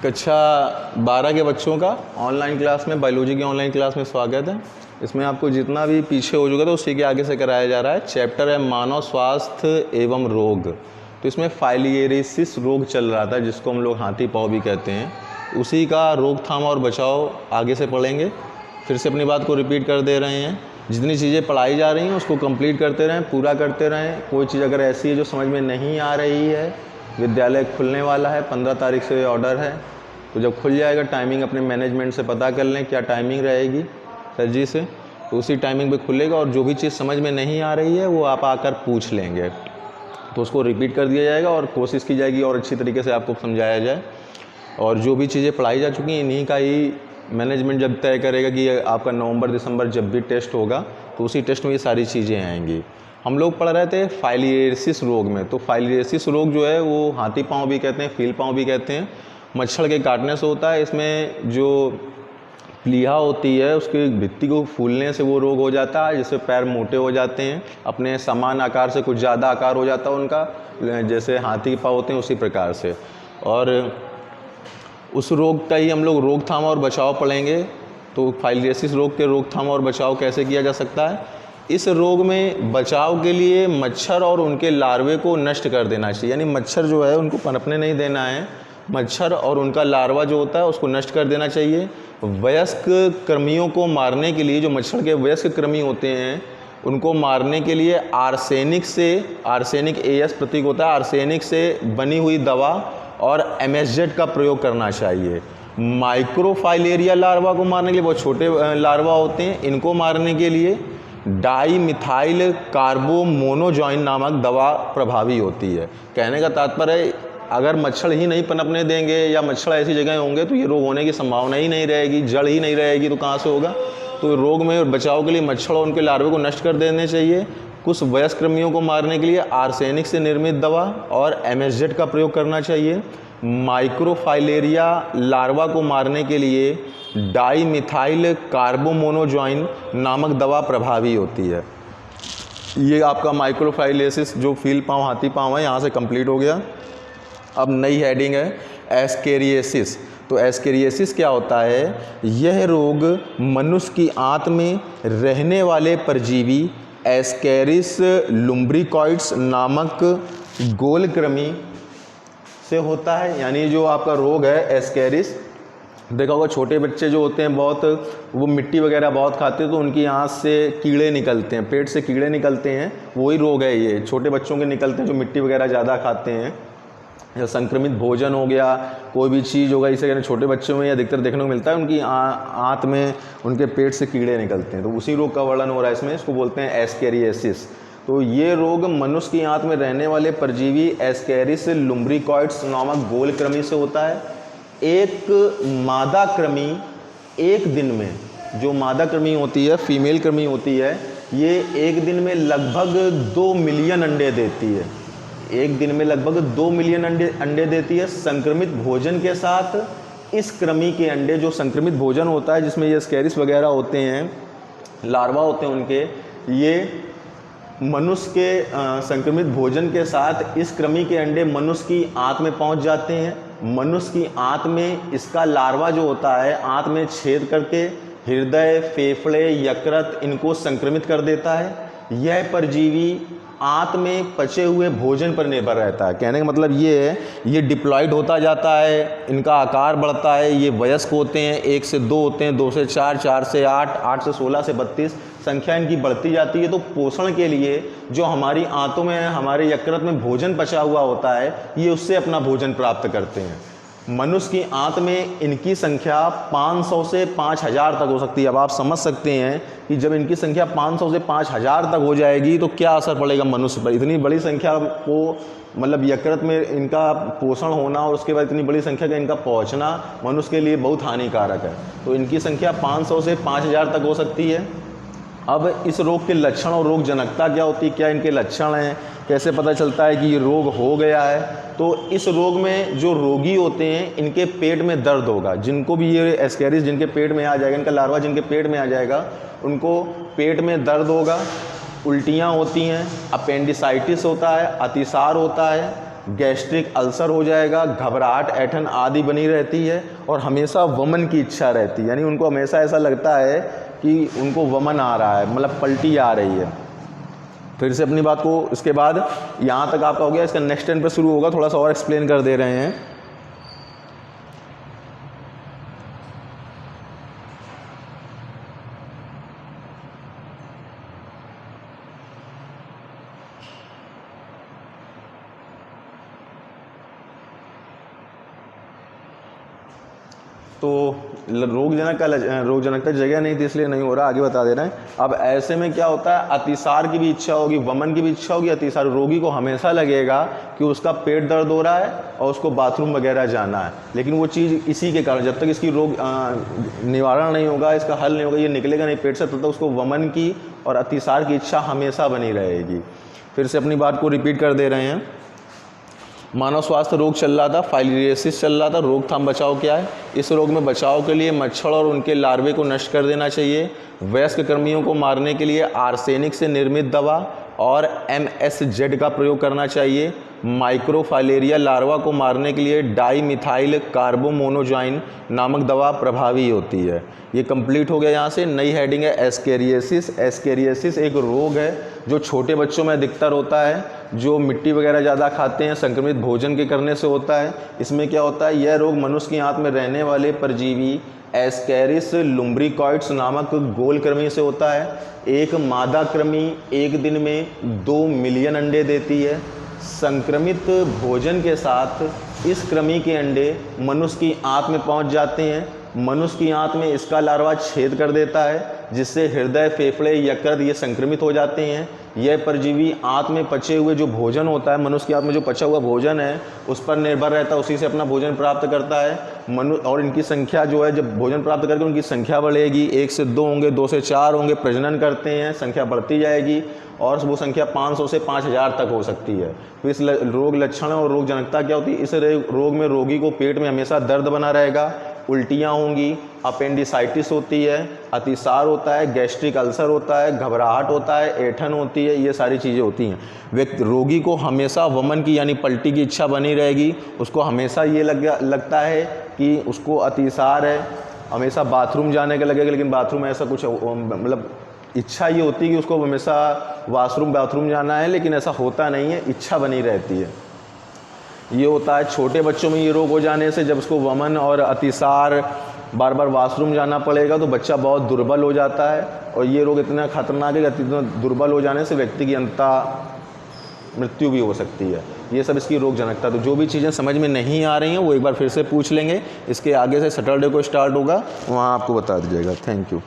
कक्षा 12 के बच्चों का ऑनलाइन क्लास में, बायोलॉजी की ऑनलाइन क्लास में स्वागत है। इसमें आपको जितना भी पीछे हो चुका था उसी के आगे से कराया जा रहा है। चैप्टर है मानव स्वास्थ्य एवं रोग। तो इसमें फाइलियरिसिस रोग चल रहा था, जिसको हम लोग हाथी पाँव भी कहते हैं। उसी का रोकथाम और बचाव आगे से पढ़ेंगे। फिर से अपनी बात को रिपीट कर दे रहे हैं। जितनी चीज़ें पढ़ाई जा रही हैं उसको कंप्लीट करते रहें, पूरा करते रहें। कोई चीज़ अगर ऐसी है जो समझ में नहीं आ रही है, विद्यालय खुलने वाला है, 15 तारीख से ऑर्डर है, तो जब खुल जाएगा टाइमिंग अपने मैनेजमेंट से पता कर लें क्या टाइमिंग रहेगी सर जी से, तो उसी टाइमिंग पे खुलेगा। और जो भी चीज़ समझ में नहीं आ रही है वो आप आकर पूछ लेंगे, तो उसको रिपीट कर दिया जाएगा और कोशिश की जाएगी और अच्छी तरीके से आपको समझाया जाए। और जो भी चीज़ें पढ़ाई जा चुकी हैं इन्हीं का ही मैनेजमेंट जब तय करेगा कि आपका नवंबर दिसंबर जब भी टेस्ट होगा तो उसी टेस्ट में ये सारी चीज़ें आएंगी। हम लोग पढ़ रहे थे फाइलियरिसिस रोग में। तो फाइलियरिसिस रोग जो है वो हाथी पाँव भी कहते हैं, फील पाँव भी कहते हैं। मच्छर के काटने से होता है। इसमें जो प्लीहा होती है उसकी भित्ति को फूलने से वो रोग हो जाता है, जिससे पैर मोटे हो जाते हैं, अपने समान आकार से कुछ ज़्यादा आकार हो जाता है उनका, जैसे हाथी के पाँव होते हैं उसी प्रकार से। और उस रोग का ही हम लोग रोकथाम और बचाव पढ़ेंगे। तो फाइलियरिसिस रोग के रोकथाम और बचाव कैसे किया जा सकता है। इस रोग में बचाव के लिए मच्छर और उनके लार्वे को नष्ट कर देना चाहिए, यानी मच्छर जो है उनको पनपने नहीं देना है। मच्छर और उनका लार्वा जो होता है उसको नष्ट कर देना चाहिए। वयस्क कृमियों को मारने के लिए, जो मच्छर के वयस्क कृमि होते हैं उनको मारने के लिए आर्सेनिक से, आर्सेनिक AS प्रतीक होता है, आर्सेनिक से बनी हुई दवा और MSZ का प्रयोग करना चाहिए। माइक्रोफाइलेरिया लार्वा को मारने के लिए, बहुत छोटे लार्वा होते हैं, इनको मारने के लिए डाईमिथाइल कार्बोमोनोजॉइन नामक दवा प्रभावी होती है। कहने का तात्पर्य है अगर मच्छर ही नहीं पनपने देंगे या मच्छर ऐसी जगह होंगे तो ये रोग होने की संभावना ही नहीं रहेगी, जड़ ही नहीं रहेगी, तो कहाँ से होगा। तो रोग में बचाव के लिए मच्छर और उनके लार्वे को नष्ट कर देने चाहिए। कुछ वयस्क कृमियों को मारने के लिए आर्सेनिक से निर्मित दवा और MSZ का प्रयोग करना चाहिए। माइक्रोफाइलेरिया लार्वा को मारने के लिए डाईमिथाइल कार्बोमोनोजॉइन नामक दवा प्रभावी होती है। ये आपका माइक्रोफाइलेसिस जो फील पाँव हाथी पाँव है यहाँ से कंप्लीट हो गया। अब नई हेडिंग है एस्केरिएसिस। तो एस्केरिएसिस क्या होता है। यह रोग मनुष्य की आंत में रहने वाले परजीवी एस्केरिस लुम्ब्रिकॉइड्स नामक गोल कृमि से होता है। यानी जो आपका रोग है एस्केरिस, देखा होगा छोटे बच्चे जो होते हैं बहुत, वो मिट्टी वगैरह बहुत खाते हैं तो उनकी आँत से कीड़े निकलते हैं, पेट से कीड़े निकलते हैं, वही रोग है ये। छोटे बच्चों के निकलते हैं जो मिट्टी वगैरह ज़्यादा खाते हैं, या संक्रमित भोजन हो गया, कोई भी चीज़ होगा, इसे कहते छोटे बच्चों में अधिकतर देखने को मिलता है, उनकी आंत में उनके पेट से कीड़े निकलते हैं। तो उसी रोग का वर्णन हो रहा है इसमें, इसको बोलते हैं एस्केरिएसिस। तो ये रोग मनुष्य की आंत में रहने वाले परजीवी एस्केरिस लुम्ब्रिकॉइड्स नामक गोल कृमि से होता है। एक मादा कृमि एक दिन में, जो मादा कृमि होती है, फीमेल कृमि होती है, ये एक दिन में लगभग 2 मिलियन अंडे देती है। एक दिन में लगभग 2 मिलियन अंडे देती है। संक्रमित भोजन के साथ इस कृमि के अंडे, जो संक्रमित भोजन होता है जिसमें ये स्केरिस वगैरह होते हैं, लार्वा होते हैं उनके, ये मनुष्य के संक्रमित भोजन के साथ इस कृमि के अंडे मनुष्य की आंत में पहुंच जाते हैं। मनुष्य की आंत में इसका लार्वा जो होता है आंत में छेद करके हृदय, फेफड़े, यकृत इनको संक्रमित कर देता है। यह परजीवी आंत में पचे हुए भोजन पर निर्भर रहता है। कहने का मतलब ये है, ये डिप्लॉयड होता जाता है, इनका आकार बढ़ता है, ये वयस्क होते हैं, 1 से 2 होते हैं, 2 से 4, 4 से 8, 8 से 16 से 32, संख्या इनकी बढ़ती जाती है। तो पोषण के लिए जो हमारी आंतों में, हमारे यकृत में भोजन पचा हुआ होता है, ये उससे अपना भोजन प्राप्त करते हैं। मनुष्य की आंत में इनकी संख्या 500 से 5000 तक हो सकती है। अब आप समझ सकते हैं कि जब इनकी संख्या 500 से 5000 तक हो जाएगी तो क्या असर पड़ेगा मनुष्य पर। इतनी बड़ी संख्या को, मतलब यकृत में इनका पोषण होना और उसके बाद इतनी बड़ी संख्या का इनका पहुंचना मनुष्य के लिए बहुत हानिकारक है। तो इनकी संख्या 500 से 5000 तक हो सकती है। अब इस रोग के लक्षण और रोग जनकता क्या होती है, क्या इनके लक्षण हैं, कैसे पता चलता है कि ये रोग हो गया है। तो इस रोग में जो रोगी होते हैं इनके पेट में दर्द होगा। जिनको भी ये एस्केरिस जिनके पेट में आ जाएगा, इनका लार्वा जिनके पेट में आ जाएगा, उनको पेट में दर्द होगा, उल्टियाँ होती हैं, अपेंडिसाइटिस होता है, अतिसार होता है, गैस्ट्रिक अल्सर हो जाएगा, घबराहट, ऐंठन आदि बनी रहती है और हमेशा वमन की इच्छा रहती है, यानी उनको हमेशा ऐसा लगता है कि उनको वमन आ रहा है, मतलब पलटी आ रही है। फिर से अपनी बात को, इसके बाद यहाँ तक आपका हो गया, इसका नेक्स्ट टर्न पे शुरू होगा, थोड़ा सा और एक्सप्लेन कर दे रहे हैं। तो रोगजनकता जगह नहीं थी इसलिए नहीं हो रहा, आगे बता दे रहे हैं। अब ऐसे में क्या होता है, अतिसार की भी इच्छा होगी, वमन की भी इच्छा होगी, अतिसार। रोगी को हमेशा लगेगा कि उसका पेट दर्द हो रहा है और उसको बाथरूम वगैरह जाना है, लेकिन वो चीज़ इसी के कारण, जब तक इसकी रोग निवारण नहीं होगा, इसका हल नहीं होगा, ये निकलेगा नहीं पेट से, तब तक उसको वमन की और अतिसार की इच्छा हमेशा बनी रहेगी। फिर से अपनी बात को रिपीट कर दे रहे हैं। मानव स्वास्थ्य रोग चल रहा था, फाइलियरियासिस चल रहा था, रोकथाम बचाव क्या है? इस रोग में बचाव के लिए मच्छर और उनके लार्वे को नष्ट कर देना चाहिए। वयस्क कृमियों को मारने के लिए आर्सेनिक से निर्मित दवा और MSZ का प्रयोग करना चाहिए। माइक्रोफाइलेरिया लार्वा को मारने के लिए डाईमिथाइल कार्बोमोनोजाइन नामक दवा प्रभावी होती है। ये कंप्लीट हो गया। यहाँ से नई हेडिंग है एस्केरियासिस। एस्केरियासिस एक रोग है जो छोटे बच्चों में अधिकतर होता है, जो मिट्टी वगैरह ज़्यादा खाते हैं, संक्रमित भोजन के करने से होता है। इसमें क्या होता है, यह रोग मनुष्य की आंत में रहने वाले परजीवी एस्केरिस लुम्ब्रिकॉइड्स नामक गोल कृमि से होता है। एक मादा कृमि एक दिन में 2 मिलियन अंडे देती है। संक्रमित भोजन के साथ इस कृमि के अंडे मनुष्य की आंत में पहुंच जाते हैं। मनुष्य की आंत में इसका लार्वा छेद कर देता है, जिससे हृदय, फेफड़े, यकृत ये संक्रमित हो जाते हैं। यह परजीवी आंत में पचे हुए जो भोजन होता है, मनुष्य की आंत में जो पचा हुआ भोजन है उस पर निर्भर रहता है, उसी से अपना भोजन प्राप्त करता है। और इनकी संख्या जो है, जब भोजन प्राप्त करके उनकी संख्या बढ़ेगी, 1 से 2 होंगे, 2 से 4 होंगे, प्रजनन करते हैं, संख्या बढ़ती जाएगी और वो संख्या 500 से 5000 तक हो सकती है। तो इस रोग लक्षण और रोग जनकता क्या होती है, इस रोग में रोगी को पेट में हमेशा दर्द बना रहेगा, उल्टियाँ होंगी, अपेंडिसाइटिस होती है, अतिसार होता है, गैस्ट्रिक अल्सर होता है, घबराहट होता है, ऐंठन होती है, ये सारी चीज़ें होती हैं। व्यक्ति रोगी को हमेशा वमन की यानी पलटी की इच्छा बनी रहेगी। उसको हमेशा ये लगता है कि उसको अतिसार है, हमेशा बाथरूम जाने का लगेगा, लेकिन बाथरूम ऐसा कुछ मतलब इच्छा ये होती है कि उसको हमेशा बाथरूम जाना है, लेकिन ऐसा होता नहीं है, इच्छा बनी रहती है। ये होता है छोटे बच्चों में। ये रोग हो जाने से जब उसको वमन और अतिसार, बार बार वॉशरूम जाना पड़ेगा, तो बच्चा बहुत दुर्बल हो जाता है। और ये रोग इतना खतरनाक है कि इतना दुर्बल हो जाने से व्यक्ति की अंततः मृत्यु भी हो सकती है। ये सब इसकी रोग जनकता। तो जो भी चीज़ें समझ में नहीं आ रही हैं वो एक बार फिर से पूछ लेंगे। इसके आगे से सैटरडे को स्टार्ट होगा, वहाँ आपको बता दीजिएगा। Thank you.